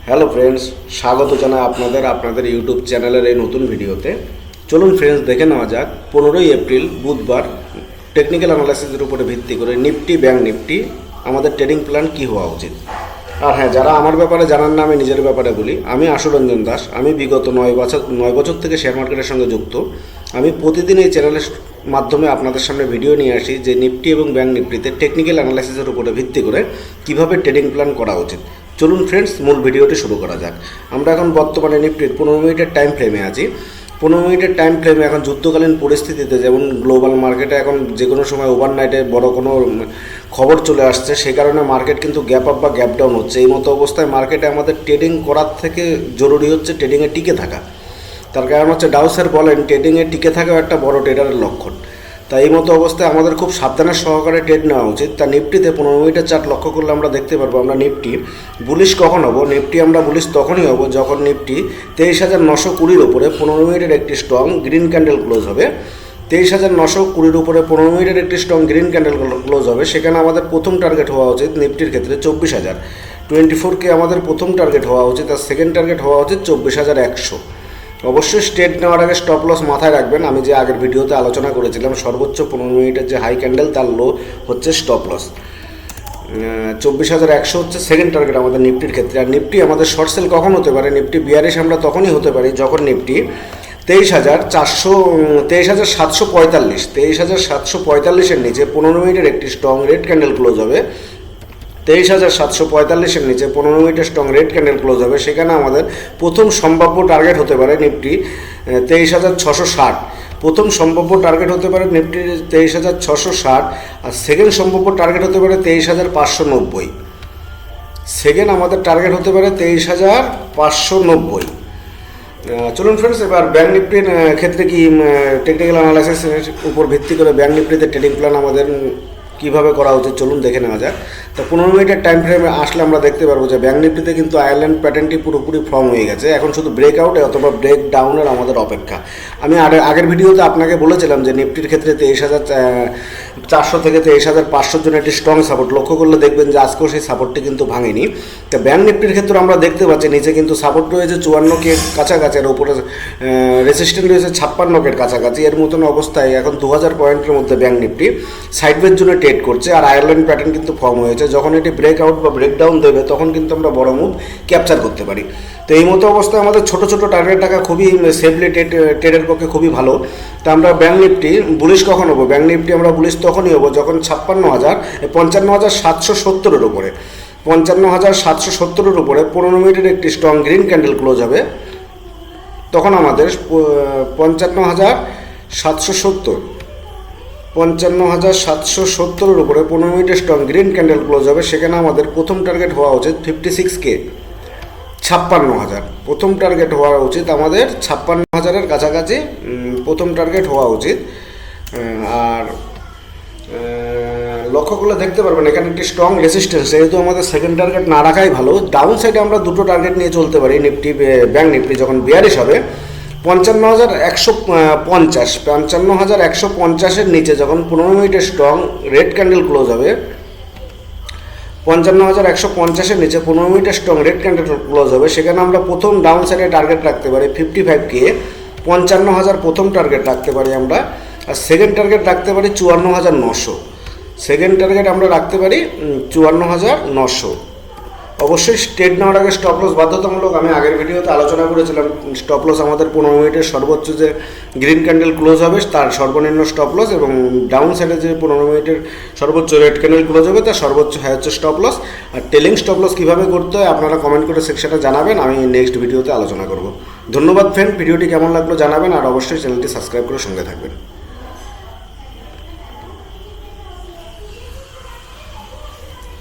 Hello friends, স্বাগত জানাই আপনাদের ইউটিউব চ্যানেলের এই নতুন ভিডিওতে। চলুন ফ্রেন্ডস, দেখে নেওয়া যাক 15ই এপ্রিল বুধবার টেকনিক্যাল অ্যানালাইসিসের উপরে ভিত্তি করে নিফটি ব্যাংক নিফটি আমাদের ট্রেডিং প্ল্যান কী হওয়া উচিত। আর হ্যাঁ, যারা আমার ব্যাপারে জানান না, আমি নিজের ব্যাপারে বলি। আমি আশুরঞ্জন দাস। আমি বিগত 9 বছর থেকে শেয়ার মার্কেটের সঙ্গে যুক্ত। আমি প্রতিদিন এই চ্যানেলের মাধ্যমে আপনাদের সামনে ভিডিও নিয়ে আসি যে নিফটি এবং ব্যাংক নিফটিতে টেকনিক্যাল অ্যানালাইসিসের উপরে ভিত্তি করে কীভাবে ট্রেডিং প্ল্যান করা উচিত। চলুন ফ্রেন্ডস, মূল ভিডিওটি শুরু করা যাক। আমরা এখন বর্তমানে নিফটির 15 মিনিটের টাইম ফ্রেমে আছি। 15 মিনিটের টাইম ফ্রেমে এখন যুদ্ধকালীন পরিস্থিতিতে, যেমন গ্লোবাল মার্কেটে এখন যে কোনো সময় ওভারনাইটে বড় কোনো খবর চলে আসছে, সেই কারণে মার্কেট কিন্তু গ্যাপ আপ বা গ্যাপ ডাউন হচ্ছে। এই মতো অবস্থায় মার্কেটে আমাদের ট্রেডিং করার থেকে জরুরি হচ্ছে ট্রেডিংয়ে টিকে থাকা। তার কারণ হচ্ছে ডাউ স্যার বলেন ট্রেডিংয়ে টিকে থাকাও একটা বড় ট্রেডারের লক্ষণ। তাই এই মতো অবস্থায় আমাদের খুব সাবধানের সহকারে ট্রেড নেওয়া উচিত। তা নিফটিতে 15 মিনিটের চার্ট লক্ষ্য করলে আমরা দেখতে পারবো আমরা নিফটি বুলিশ কখন হব। নিফটি আমরা বুলিশ তখনই হব যখন নিফটি 23,920 উপরে 15 মিনিটের একটি স্ট্রং গ্রিন ক্যান্ডেল ক্লোজ হবে। 23,920 উপরে 15 মিনিটের একটি স্ট্রং গ্রিন ক্যান্ডেল ক্লোজ হবে। সেখানে আমাদের প্রথম টার্গেট হওয়া উচিত নিফটির ক্ষেত্রে 24,024 আমাদের প্রথম টার্গেট হওয়া উচিত। আর সেকেন্ড টার্গেট হওয়া উচিত 24,100। অবশ্যই স্টেট নেওয়ার আগে স্টপ লস মাথায় রাখবেন। আমি যে আগের ভিডিওতে আলোচনা করেছিলাম, সর্বোচ্চ 15 মিনিটের যে হাই ক্যান্ডেল তার লো হচ্ছে স্টপ লস। 24,100 হচ্ছে সেকেন্ড টার্গেট আমাদের নিফটির ক্ষেত্রে। আর নিফটি আমাদের শর্ট সেল কখন হতে পারে? নিফটি বিয়ারিশ আমরা তখনই হতে পারি যখন নিফটি 23,745 নিচে 15 মিনিটের একটি স্ট্রং রেড ক্যান্ডেল ক্লোজ হবে। 23,745 নিচে 15 মিনিটের স্ট্রং রেড ক্যান্ডেল ক্লোজ হবে। সেখানে আমাদের প্রথম সম্ভাব্য টার্গেট হতে পারে নিফটি 23,660। প্রথম সম্ভাব্য টার্গেট হতে পারে নিফটি 23,660। আর সেকেন্ড সম্ভাব্য টার্গেট হতে পারে 23,590। সেকেন্ড আমাদের টার্গেট হতে পারে 23,590। চলুন ফ্রেন্ডস, এবার ব্যাংক নিফটির ক্ষেত্রে কি টেকনিক্যাল অ্যানালাইসিসের উপর ভিত্তি করে ব্যাংক নিফটিতে ট্রেডিং প্ল্যান আমাদের কীভাবে করা উচিত চলুন দেখে নেওয়া যাক। তো 15 মিনিটের টাইম ফ্রেমে আসলে আমরা দেখতে পারবো যে ব্যাংক নিফটিতে কিন্তু আয়ারল্যান্ড প্যাটার্নটি পুরোপুরি ফর্ম হয়ে গেছে। এখন শুধু ব্রেকআউটে অথবা ব্রেক ডাউনের আমাদের অপেক্ষা। আমি আগের ভিডিওতে আপনাকে বলেছিলাম যে নিফটির ক্ষেত্রে 23,400 থেকে 23,500 জন্য একটি স্ট্রং সাপোর্ট লক্ষ্য করলে দেখবেন যে আজকেও সেই সাপোর্টটি কিন্তু ভাঙেনি। তো ব্যাংক নিফটির ক্ষেত্রে আমরা দেখতে পাচ্ছি নিচে কিন্তু সাপোর্ট রয়েছে 54 কাছাকাছি, আর উপরে রেসিস্ট্যান্ট রয়েছে 56 কাছাকাছি। এর মতন অবস্থায় এখন 2000 পয়েন্টের মধ্যে ব্যাংক নিফটি সাইডওয়েজ জন্য ট্রেড করছে। আর আয়ারল্যান্ড প্যাটার্ন কিন্তু ফর্ম হয়েছে। যখন এটি ব্রেকআউট বা ব্রেকডাউন দেবে তখন কিন্তু আমরা বড় মুভ ক্যাপচার করতে পারি। তো এই মতো অবস্থায় আমাদের ছোটো ছোটো টার্গেট টাকা খুবই সেফলি ট্রেডের পক্ষে খুবই ভালো। তো আমরা ব্যাংক নিফটি বুলিশ কখন হবো? ব্যাংক নিফটি আমরা বুলিশ তখনই হবো যখন 55,770 উপরে 55,770 উপরে 15 মিনিটের একটি স্ট্রং গ্রিন ক্যান্ডেল ক্লোজ হবে। তখন আমাদের 55,770 উপরে 15 মিনিটের স্ট্রং গ্রিন ক্যান্ডেল ক্লোজ হবে। সেখানে আমাদের প্রথম টার্গেট হওয়া উচিত 56K 56,000। প্রথম টার্গেট হওয়া উচিত আমাদের 56,000-এর কাছাকাছি প্রথম টার্গেট হওয়া উচিত। আর লক্ষ্য করলে দেখতে পারবেন এখানে একটি স্ট্রং রেসিস্ট্যান্স, যেহেতু আমাদের সেকেন্ড টার্গেট না রাখাই ভালো। ডাউন সাইডে আমরা দুটো টার্গেট নিয়ে চলতে পারি। নিফটি ব্যাংক নিফটি যখন বিয়ারিশ হবে 55,150 55,150-এর নিচে যখন 15 মিনিটের স্ট্রং রেড ক্যান্ডেল ক্লোজ হবে 55,150-এর নিচে 15 মিনিটের স্ট্রং রেড ক্যান্ডেল ক্লোজ হবে। সেখানে আমরা প্রথম ডাউন সাইডে টার্গেট রাখতে পারি 55K 55,000 প্রথম টার্গেট রাখতে পারি আমরা। আর সেকেন্ড টার্গেট রাখতে পারি 54,900। সেকেন্ড টার্গেট আমরা রাখতে পারি 54,900। অবশ্যই স্টেট নেওয়ার আগে স্টপ লস বাধ্যতামূলক। আমি আগের ভিডিওতে আলোচনা করেছিলাম স্টপ লস আমাদের 15 মিনিটের সর্বোচ্চ যে গ্রিন ক্যান্ডেল ক্লোজ হবে তার সর্বনিম্ন স্টপ লস, এবং ডাউন সাইডে যে 15 মিনিটের সর্বোচ্চ রেড ক্যান্ডেল ক্লোজ হবে তার সর্বোচ্চ হাই হচ্ছে স্টপ লস। আর টেলিং স্টপ লস কীভাবে করতে হয় আপনারা কমেন্ট করে সেকশনে জানাবেন, আমি নেক্সট ভিডিওতে আলোচনা করব। ধন্যবাদ ফ্রেন্ড, ভিডিওটি কেমন লাগলো জানাবেন, আর অবশ্যই চ্যানেলটি সাবস্ক্রাইব করে সঙ্গে থাকবেন।